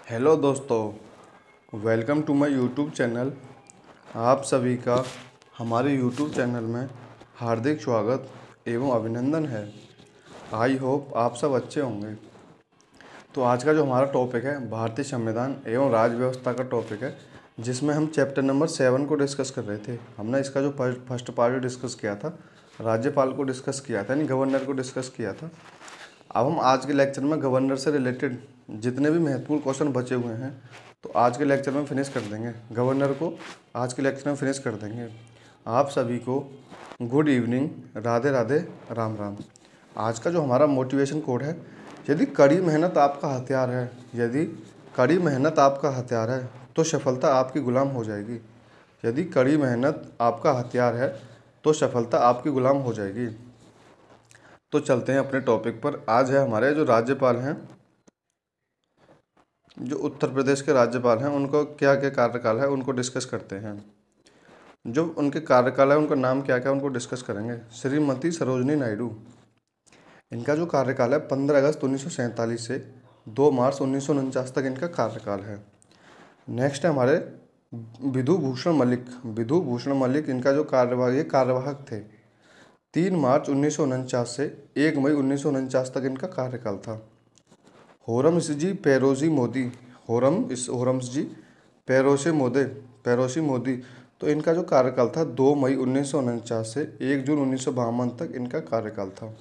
Hello दोस्तों, welcome to my YouTube channel. आप सभी का हमारे यूट्यूब चैनल में हार्दिक स्वागत एवं अभिनंदन है। आई होप आप सब अच्छे होंगे। तो आज का जो हमारा टॉपिक है भारतीय संविधान एवं राज्य व्यवस्था का टॉपिक है, जिसमें हम चैप्टर नंबर 7 को डिस्कस कर रहे थे। हमने इसका जो फर्स्ट पार्ट डिस्कस किया था, राज्यपाल को डिस्कस किया था, यानी गवर्नर को डिस्कस किया था। अब हम आज के लेक्चर में गवर्नर से रिलेटेड जितने भी महत्वपूर्ण क्वेश्चन बचे हुए हैं तो आज के लेक्चर में फिनिश कर देंगे। गवर्नर को आज के लेक्चर में फिनिश कर देंगे। आप सभी को गुड इवनिंग, राधे राधे, राम राम। आज का जो हमारा मोटिवेशन कोड है, यदि कड़ी मेहनत आपका हथियार है, यदि कड़ी मेहनत आपका हथियार है तो सफलता आपकी गुलाम हो जाएगी। यदि कड़ी मेहनत आपका हथियार है तो सफलता आपकी गुलाम हो जाएगी। तो चलते हैं अपने टॉपिक पर। आज है हमारे जो राज्यपाल हैं, जो उत्तर प्रदेश के राज्यपाल हैं, उनको क्या क्या कार्यकाल है उनको डिस्कस करते हैं। जो उनके कार्यकाल है उनका नाम क्या क्या है उनको डिस्कस करेंगे। श्रीमती सरोजनी नायडू, इनका जो कार्यकाल है 15 अगस्त 1947 से 2 मार्च 1949 तक इनका कार्यकाल है। नेक्स्ट है हमारे विधु भूषण मलिक। विधु भूषण मलिक, इनका जो कार्यवाहक थे 3 मार्च 1949 से 1 मई 1949 तक इनका कार्यकाल था। होरमसजी पैरोसी मोदी, होरमसजी पैरोसी मोदी, तो इनका जो कार्यकाल था 2 मई 1949 से 1 जून 1952 तक इनका कार्यकाल था।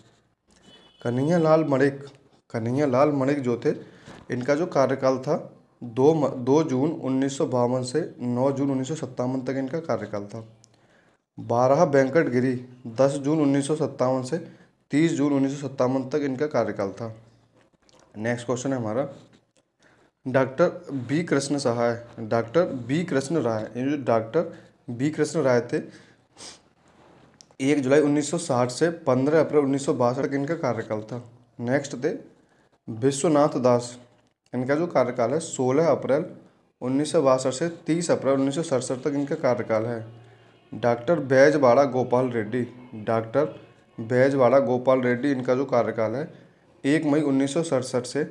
कन्हैयालाल मणिक जो थे, इनका जो कार्यकाल था 2 जून 1952 से 9 जून 1957 तक इनका कार्यकाल था। 12 वेंकट गिरी, 10 जून 1957 से 30 जून 1957 तक इनका कार्यकाल था। नेक्स्ट क्वेश्चन है हमारा डॉक्टर बी कृष्ण सहाय। डॉक्टर बी कृष्ण राय, ये जो डॉक्टर बी कृष्ण राय थे 1 जुलाई 1960 से 15 अप्रैल 1962 तक इनका कार्यकाल था। नेक्स्ट थे विश्वनाथ दास, इनका जो कार्यकाल है 16 अप्रैल 1962 से 30 अप्रैल 1967 तक इनका कार्यकाल है। डॉक्टर बैजवाड़ा गोपाल रेड्डी, डॉक्टर बैजवाड़ा गोपाल रेड्डी, इनका जो कार्यकाल है 1 मई 1967 से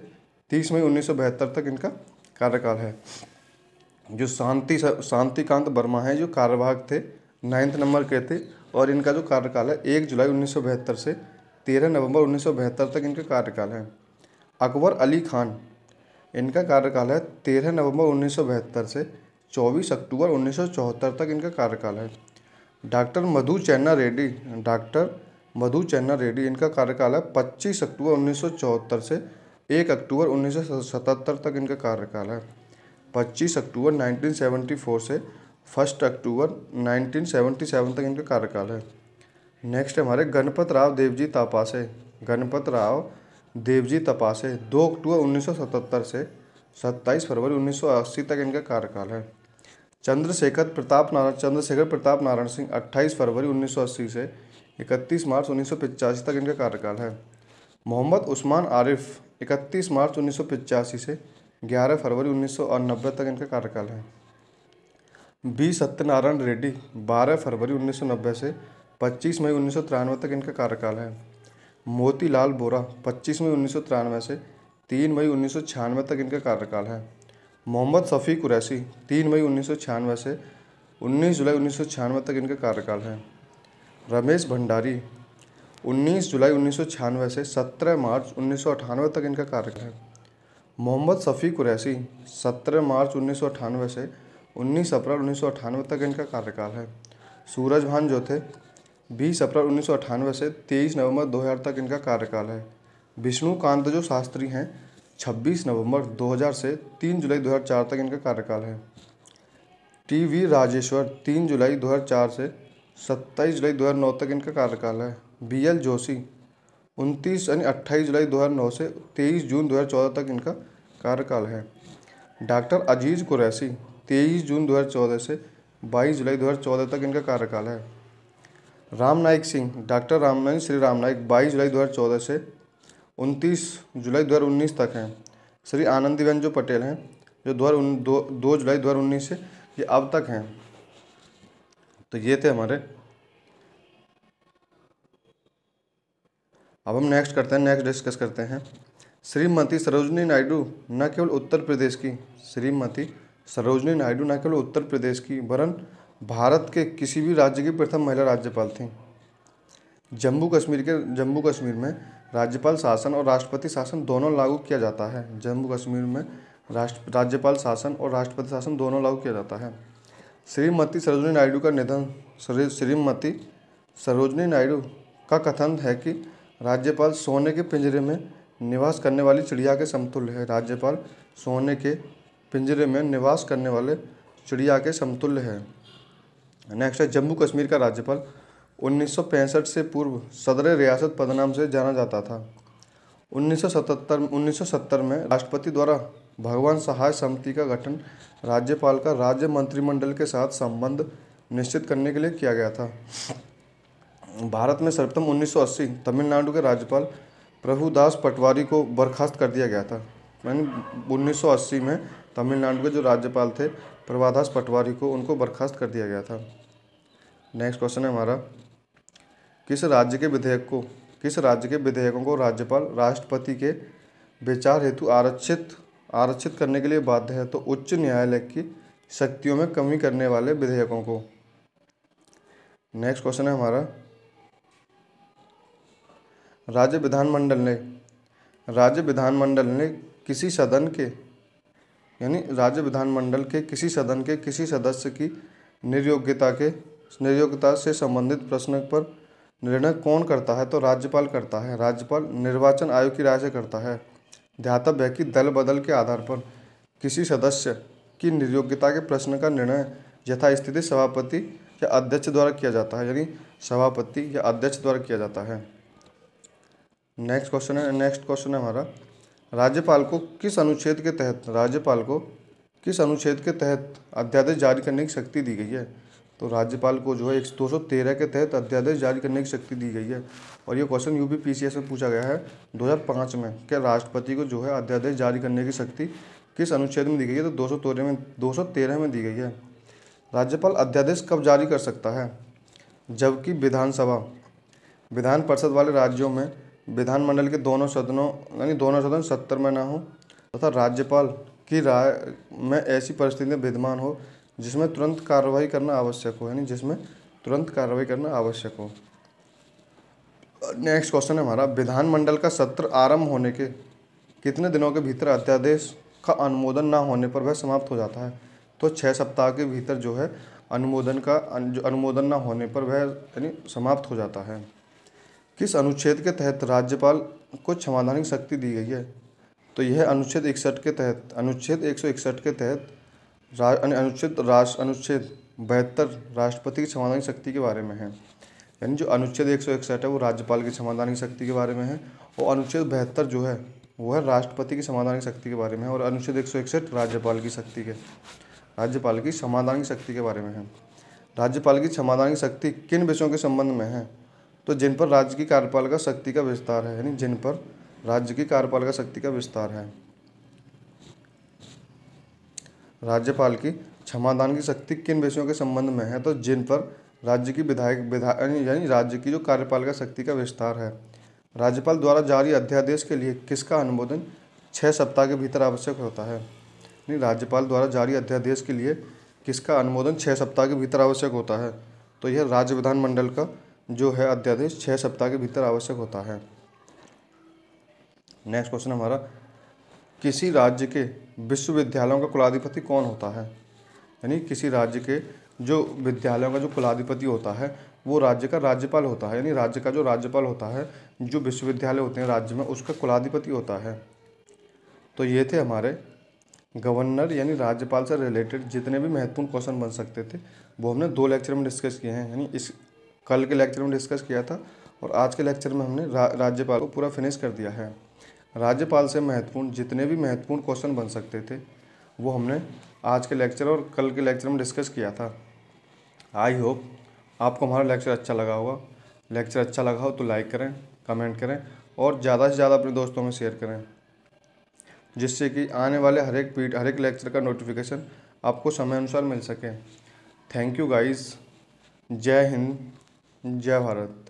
30 मई 1972 तक इनका कार्यकाल है। जो शांतिकांत वर्मा है, जो कार्यवाहक थे 9th नंबर के थे, और इनका जो कार्यकाल है 1 जुलाई 1972 से 13 नवंबर 1972 तक इनका कार्यकाल है। अकबर अली खान, इनका कार्यकाल है 13 नवंबर 1972 से 24 अक्टूबर 1974 तक इनका कार्यकाल है। डॉक्टर मधु चैन्ना रेड्डी, डॉक्टर मधु चैन्ना रेड्डी, इनका कार्यकाल है 25 अक्टूबर 1974 से 1 अक्टूबर 1977 तक इनका कार्यकाल है। 25 अक्टूबर 1974 से 1 अक्टूबर 1977 तक इनका कार्यकाल है। नेक्स्ट हमारे गणपत राव देवजी तपासे। गणपत राव देवजी तपासे 2 अक्टूबर 1977 से 27 फरवरी 1980 तक इनका कार्यकाल है। चंद्रशेखर प्रताप नारायण सिंह 28 फरवरी 1980 से 31 मार्च 1985 तक इनका कार्यकाल है। मोहम्मद उस्मान आरिफ 31 मार्च 1985 से 11 फरवरी 1990 तक इनका कार्यकाल है। बी सत्यनारायण रेड्डी 12 फरवरी 1990 से 25 मई 1993 तक इनका कार्यकाल है। मोतीलाल बोरा 25 मई 1993 से 3 मई 1996 तक इनका कार्यकाल है। मोहम्मद शफी कुरैशी 3 मई 1996 से 19 जुलाई 1996 तक इनका कार्यकाल है। रमेश भंडारी 19 जुलाई 1996 से 17 मार्च 1998 तक इनका कार्यकाल है। मोहम्मद शफी कुरैशी 17 मार्च 1998 से 19 अप्रैल 1998 तक इनका कार्यकाल है। सूरज भान जो थे 20 अप्रैल 1998 से 23 नवंबर 2000 तक इनका कार्यकाल है। विष्णुकांत जो शास्त्री हैं 26 नवंबर 2000 से 3 जुलाई 2004 तक इनका कार्यकाल है। टी.वी. राजेश्वर 3 जुलाई 2004 से 27 जुलाई 2009 तक इनका कार्यकाल है। बी.एल. जोशी 28 जुलाई 2009 से 23 जून 2014 तक इनका कार्यकाल है। डॉक्टर अजीज कुरैशी 23 जून 2014 से 22 जुलाई 2014 तक इनका कार्यकाल है। राम नाइक सिंह, डॉक्टर रामनाइक श्री राम नाइक 22 जुलाई 2014 से 29 जुलाई 2019 तक हैं। श्री आनंदीबेन जो पटेल हैं, जो 2 जुलाई 2019 से ये अब तक हैं। तो ये थे हमारे। अब हम नेक्स्ट डिस्कस करते हैं श्रीमती सरोजिनी नायडू न केवल उत्तर प्रदेश की श्रीमती सरोजिनी नायडू न केवल उत्तर प्रदेश की वरन भारत के किसी भी राज्य की प्रथम महिला राज्यपाल थीं। जम्मू कश्मीर में राज्यपाल शासन और राष्ट्रपति शासन दोनों लागू किया जाता है। जम्मू कश्मीर में राज्यपाल शासन और राष्ट्रपति शासन दोनों लागू किया जाता है। श्रीमती सरोजिनी नायडू का निधन। श्रीमती सरोजिनी नायडू का कथन है कि राज्यपाल सोने के पिंजरे में निवास करने वाली चिड़िया के समतुल्य है। राज्यपाल सोने के पिंजरे में निवास करने वाले चिड़िया के समतुल्य है। नेक्स्ट है जम्मू कश्मीर का राज्यपाल 1965 से पूर्व सदर रियासत पदनाम से जाना जाता था। 1970 में राष्ट्रपति द्वारा भगवान सहाय समिति का गठन राज्यपाल का राज्य मंत्रिमंडल के साथ संबंध निश्चित करने के लिए किया गया था। भारत में सर्वप्रथम 1980 तमिलनाडु के राज्यपाल प्रभुदास पटवारी को बर्खास्त कर दिया गया था। यानी 1980 में तमिलनाडु के जो राज्यपाल थे प्रभुदास पटवारी को उनको बर्खास्त कर दिया गया था। नेक्स्ट क्वेश्चन है हमारा, किस राज्य के विधेयकों को राज्यपाल राष्ट्रपति के विचार हेतु आरक्षित करने के लिए बाध्य है? तो उच्च न्यायालय की शक्तियों में कमी करने वाले विधेयकों को। नेक्स्ट क्वेश्चन है हमारा, राज्य विधानमंडल ने किसी सदन के किसी सदस्य की निर्योग्यता से संबंधित प्रश्न पर निर्णय कौन करता है? तो राज्यपाल करता है। राज्यपाल निर्वाचन आयोग की राय से करता है। ध्यातव्य है कि दल बदल के आधार पर किसी सदस्य की निर्योग्यता के प्रश्न का निर्णय यथास्थिति सभापति या अध्यक्ष द्वारा किया जाता है। यानी सभापति या अध्यक्ष द्वारा किया जाता है। नेक्स्ट क्वेश्चन है हमारा, राज्यपाल को किस अनुच्छेद के तहत अध्यादेश जारी करने की शक्ति दी गई है? तो राज्यपाल को जो है 213 के तहत अध्यादेश जारी करने की शक्ति दी गई है। और ये क्वेश्चन यूपीपीसीएस में पूछा गया है 2005 में कि राष्ट्रपति को जो है अध्यादेश जारी करने की शक्ति किस अनुच्छेद में दी गई है? तो 213 में दी गई है। राज्यपाल अध्यादेश कब जारी कर सकता है? जबकि विधान परिषद वाले राज्यों में विधानमंडल के दोनों सदन सत्तर में ना हो तथा राज्यपाल की राय में ऐसी परिस्थितियाँ विद्यमान हो जिसमें तुरंत कार्रवाई करना आवश्यक हो। नेक्स्ट क्वेश्चन है हमारा, विधानमंडल का सत्र आरंभ होने के कितने दिनों के भीतर अध्यादेश का अनुमोदन न होने पर वह समाप्त हो जाता है? तो 6 सप्ताह के भीतर जो है अनुमोदन न होने पर वह यानी समाप्त हो जाता है। किस अनुच्छेद के तहत राज्यपाल को संवैधानिक शक्ति दी गई है? तो यह अनुच्छेद 161 के तहत अनुच्छेद 72 राष्ट्रपति की संवैधानिक शक्ति के बारे में है। यानी जो अनुच्छेद 161 है वो राज्यपाल की संवैधानिक शक्ति के बारे में है और अनुच्छेद 72 जो है वो है राष्ट्रपति की संवैधानिक शक्ति के बारे में है और अनुच्छेद 161 राज्यपाल की संवैधानिक शक्ति के बारे में है। राज्यपाल की संवैधानिक शक्ति किन विषयों के संबंध में है? तो जिन पर राज्य की कार्यपालिका शक्ति का विस्तार है। यानी जिन पर राज्य की कार्यपालिका शक्ति का विस्तार है। राज्यपाल की क्षमादान की शक्ति किन विषयों के संबंध में है? तो जिन पर राज्य की यानी राज्य की जो कार्यपालिका शक्ति का विस्तार है। राज्यपाल द्वारा जारी अध्यादेश के लिए किसका अनुमोदन 6 सप्ताह के भीतर आवश्यक होता है? यानी राज्यपाल द्वारा जारी अध्यादेश के लिए किसका अनुमोदन 6 सप्ताह के भीतर आवश्यक होता है? तो यह राज्य विधानमंडल का जो है अध्यादेश 6 सप्ताह के भीतर आवश्यक होता है। नेक्स्ट क्वेश्चन हमारा, किसी राज्य के विश्वविद्यालयों का कुलाधिपति कौन होता है? यानी किसी राज्य के जो विद्यालयों का जो कुलाधिपति होता है वो राज्य का राज्यपाल होता है। यानी राज्य का जो राज्यपाल होता है, जो विश्वविद्यालय होते हैं राज्य में, उसका कुलाधिपति होता है। तो ये थे हमारे गवर्नर यानी राज्यपाल से रिलेटेड जितने भी महत्वपूर्ण क्वेश्चन बन सकते थे वो हमने 2 लेक्चर में डिस्कस किए हैं। यानी इस कल के लेक्चर में डिस्कस किया था और आज के लेक्चर में हमने राज्यपाल को पूरा फिनिश कर दिया है। राज्यपाल से महत्वपूर्ण जितने भी महत्वपूर्ण क्वेश्चन बन सकते थे वो हमने आज के लेक्चर और कल के लेक्चर में डिस्कस किया था। आई होप आपको हमारा लेक्चर अच्छा लगा होगा। लेक्चर अच्छा लगा हो तो लाइक करें, कमेंट करें और ज़्यादा से ज़्यादा अपने दोस्तों में शेयर करें, जिससे कि आने वाले हर एक लेक्चर का नोटिफिकेशन आपको समय अनुसार मिल सके। Thank you guys. जय हिंद, जय भारत।